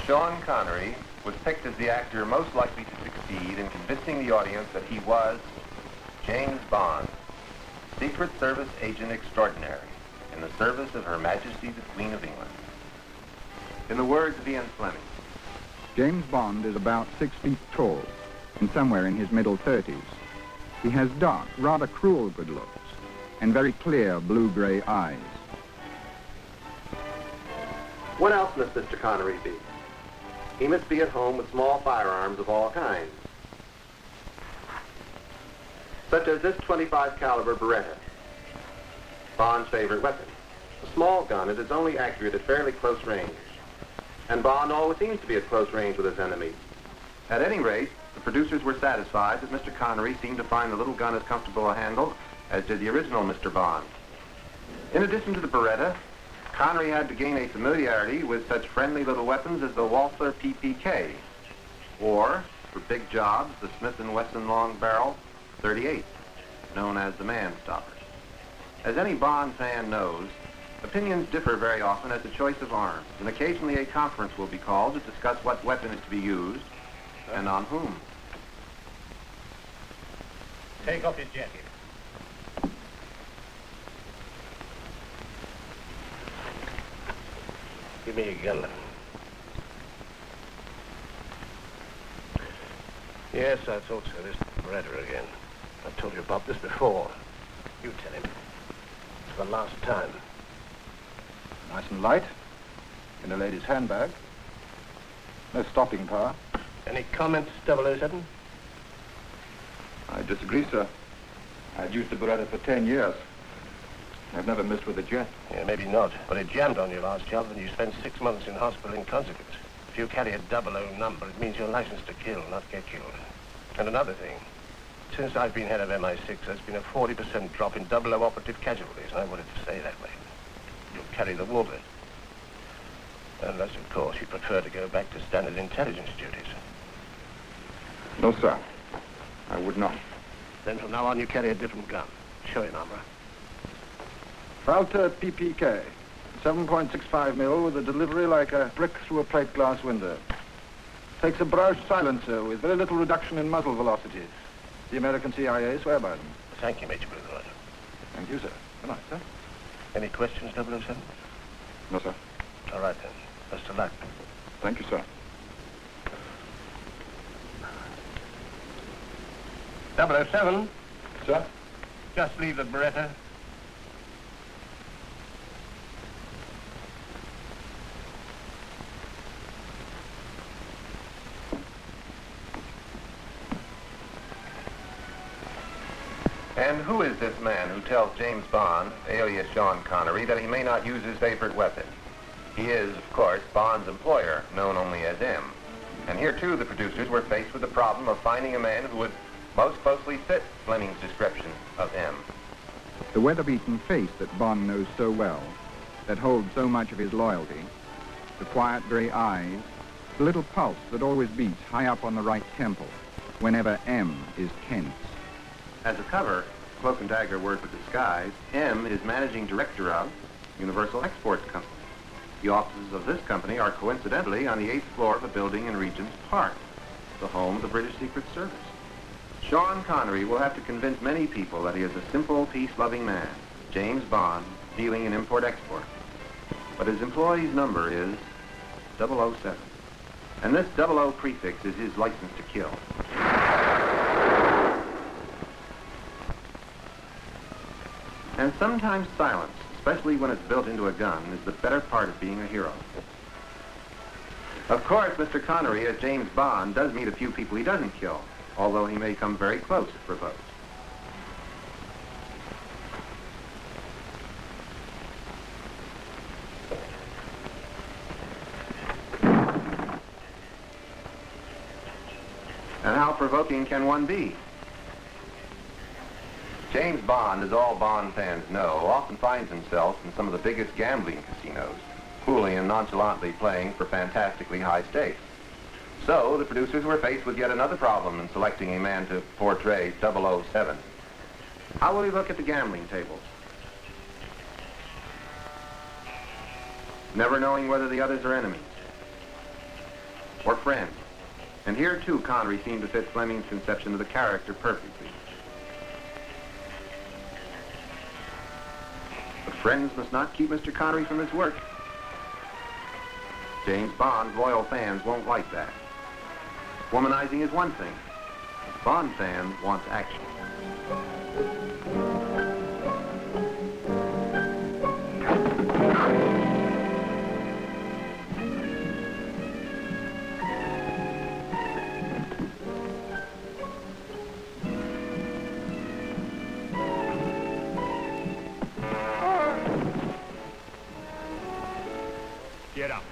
Sean Connery was picked as the actor most likely to succeed in convincing the audience that he was James Bond, Secret Service agent extraordinary in the service of Her Majesty the Queen of England. In the words of Ian Fleming, James Bond is about 6 feet tall and somewhere in his middle 30s. He has dark, rather cruel good looks and very clear blue-gray eyes. what else must Mr. Connery be? He must be at home with small firearms of all kinds, such as this .25 caliber Beretta, Bond's favorite weapon. A small gun is its only accurate at fairly close range, and Bond always seems to be at close range with his enemies. At any rate, the producers were satisfied that Mr. Connery seemed to find the little gun as comfortable a handle as did the original Mr. Bond. In addition to the Beretta, Connery had to gain a familiarity with such friendly little weapons as the Walther PPK, or, for big jobs, the Smith & Wesson long barrel .38, known as the Man Stopper. As any Bond fan knows, opinions differ very often as to choice of arms, and occasionally a conference will be called to discuss what weapon is to be used and on whom. Take off your jacket. Give me a gun. Yes, I thought so. This Beretta again. I've told you about this before. You tell him. It's the last time. Nice and light, in a lady's handbag. No stopping power. Any comments, 007? I disagree, sir. I've used the Beretta for 10 years. I've never missed with a jet. Yeah, maybe not, but it jammed on your last job and you spent 6 months in hospital in consequence. If you carry a 00 number, it means you're licensed to kill, not get killed. And another thing, since I've been head of MI6, there's been a 40% drop in 00 operative casualties, and I wanted to stay that way. You'll carry the water. Unless, of course, you prefer to go back to standard intelligence duties. No, sir. I would not. Then from now on, you carry a different gun. Show your number. Walther PPK. 7.65 mil with a delivery like a brick through a plate glass window. Takes a brushed silencer with very little reduction in muzzle velocities. The American CIA swear by them. Thank you, Major Bluthorn. Thank you, sir. Good night, sir. Any questions, 007? No, sir. All right, then. Best of luck. Thank you, sir. 007, Sir? just leave the Beretta. And who is this man who tells James Bond, alias Sean Connery, that he may not use his favorite weapon? He is, of course, Bond's employer, known only as M. And here, too, the producers were faced with the problem of finding a man who would most closely fit Fleming's description of M. The weather-beaten face that Bond knows so well, that holds so much of his loyalty, the quiet grey eyes, the little pulse that always beats high up on the right temple whenever M is tense. As a cover, cloak and dagger word for disguise, M is managing director of Universal Exports Company. The offices of this company are coincidentally on the 8th floor of a building in Regent's Park, the home of the British Secret Service. Sean Connery will have to convince many people that he is a simple, peace-loving man, James Bond, dealing in import-export. But his employee's number is 007. And this 00 prefix is his license to kill. And sometimes silence, especially when it's built into a gun, is the better part of being a hero. Of course, Mr. Connery, as James Bond, does meet a few people he doesn't kill, although he may come very close if provoked. And how provoking can one be? James Bond, as all Bond fans know, often finds himself in some of the biggest gambling casinos, coolly and nonchalantly playing for fantastically high stakes. So the producers were faced with yet another problem in selecting a man to portray 007. How will he look at the gambling tables? Never knowing whether the others are enemies. or friends. And here, too, Connery seemed to fit Fleming's conception of the character perfectly. But friends must not keep Mr. Connery from his work. James Bond's loyal fans won't like that. Womanizing is one thing. Bond fans want action. Get up.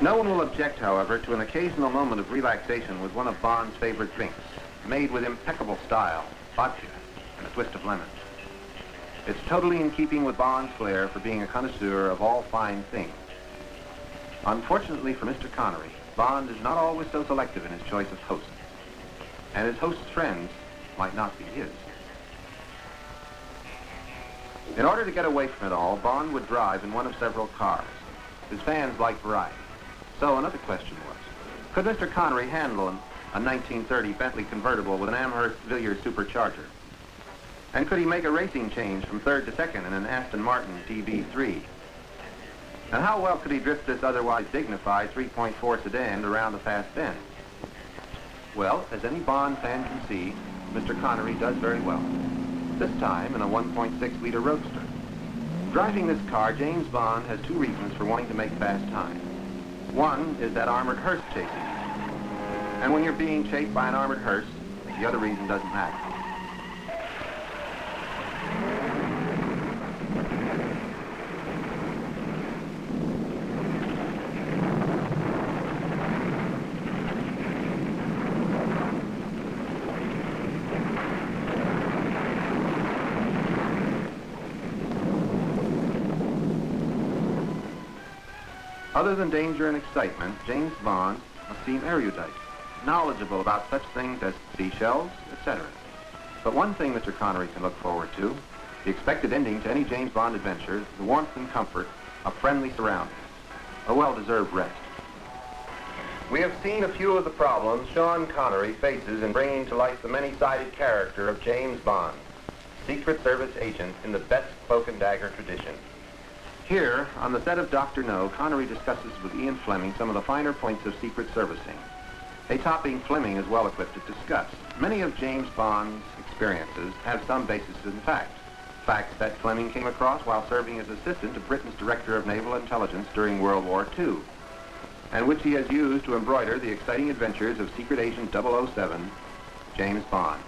No one will object, however, to an occasional moment of relaxation with one of Bond's favorite drinks, made with impeccable style, vodka and a twist of lemon. It's totally in keeping with Bond's flair for being a connoisseur of all fine things. Unfortunately for Mr. Connery, Bond is not always so selective in his choice of hosts, and his host's friends might not be his. In order to get away from it all, Bond would drive in one of several cars. His fans liked variety. So another question was, could Mr. Connery handle a 1930 Bentley convertible with an Amherst Villiers supercharger? And could he make a racing change from third to second in an Aston Martin DB3? And how well could he drift this otherwise dignified 3.4 sedan around the fast bend? Well, as any Bond fan can see, Mr. Connery does very well. This time in a 1.6-liter roadster. Driving this car, James Bond has two reasons for wanting to make fast time. One is that armored hearse chasing. And when you're being chased by an armored hearse, the other reason doesn't matter. Other than danger and excitement, James Bond must seem erudite, knowledgeable about such things as seashells, etc. But one thing Mr. Connery can look forward to, the expected ending to any James Bond adventure, the warmth and comfort of friendly surroundings, a well-deserved rest. We have seen a few of the problems Sean Connery faces in bringing to life the many-sided character of James Bond, Secret Service agent in the best cloak and dagger tradition. Here, on the set of Dr. No, Connery discusses with Ian Fleming some of the finer points of secret servicing, a topic Fleming is well equipped to discuss. Many of James Bond's experiences have some basis in fact, facts that Fleming came across while serving as assistant to Britain's Director of Naval Intelligence during World War II, and which he has used to embroider the exciting adventures of Secret Agent 007, James Bond.